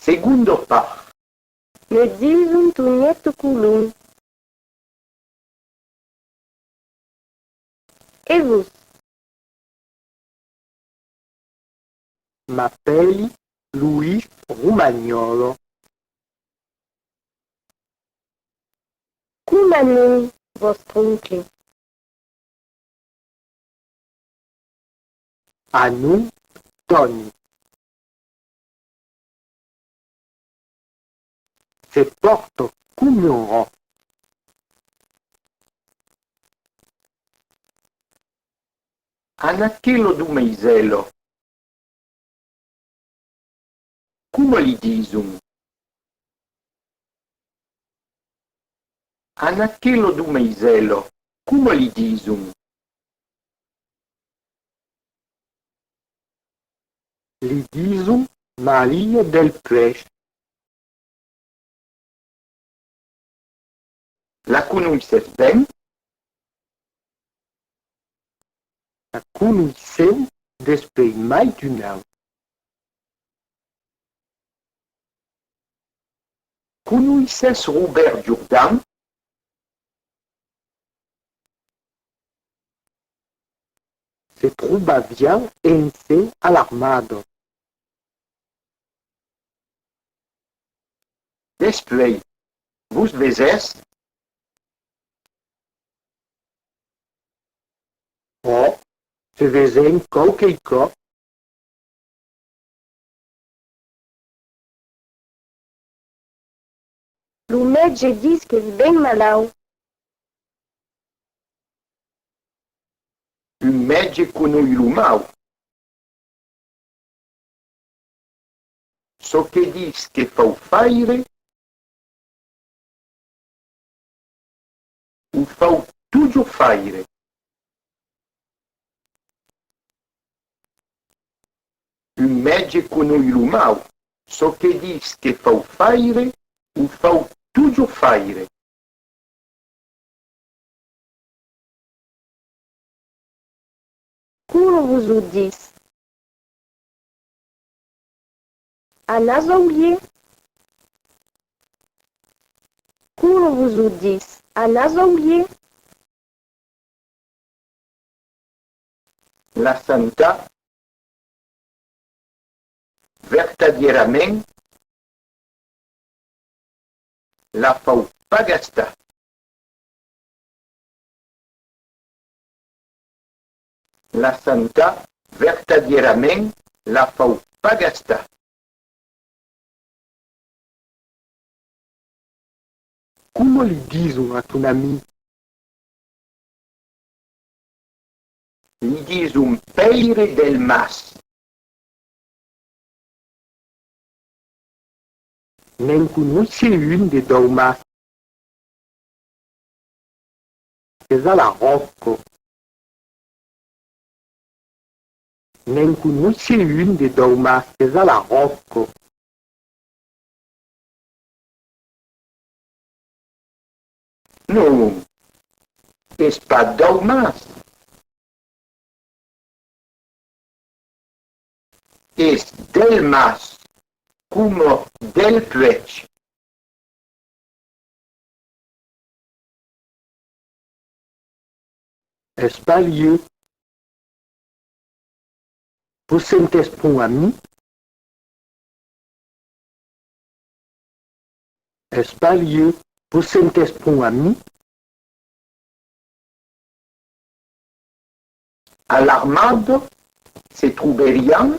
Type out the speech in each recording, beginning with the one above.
Segundo par. Me dizem tu nieto culum. E vos? M'appelli Luis Romagnolo. Cum anum vostro oncle? A nous, Tony. Se porto cugnorò. Anachelo du meiselo. Cum li disum? Anachelo du meiselo. Cum li disum? Li disum Maria del Pres. La conuisses ben? La conissem despre mai d'un an. Conuisses Robert Jourdan? Se trobavia ense all'armado. Despre, vos vezes? Oh, se vesem qualquer cosa. Lumege diz que és bem malau. Un mege conui lumau. So che dis che fau faire, o fau tudo faire. Un mege conui lumau. So che dis che fau faire, o fau tudo faire. Cum vos o diz? Anas oulier? Cum vos o diz? Anas oulier? La santa, vertadierament, la fau pas gastar. La santa, vertadierament, la fau pas gastar. Como li disum a ton ami? Li disum peire del mas. Nem conosce un de Daumas. Pesa la Rocco. Nem conosce un de Daumas. Pesa la Rocco. Non, es pas Daumas. Es del mas, como del Prech. Es pas lieu. Vous sentez pour ami? Es pas lieu. Vous sentez pour ami? À l'armado se trouverian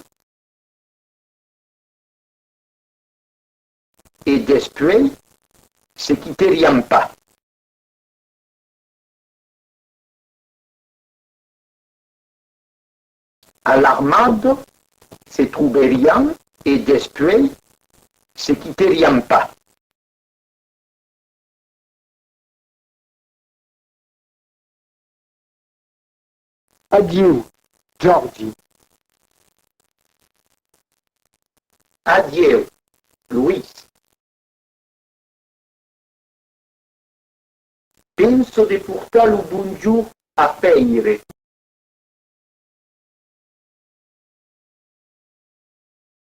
et després se quitterian pas. À l'armado se trouverian et després se quitterian pas. Adieu, Georgie. Adieu, Luis. Penso de portar o bonjour a Peire.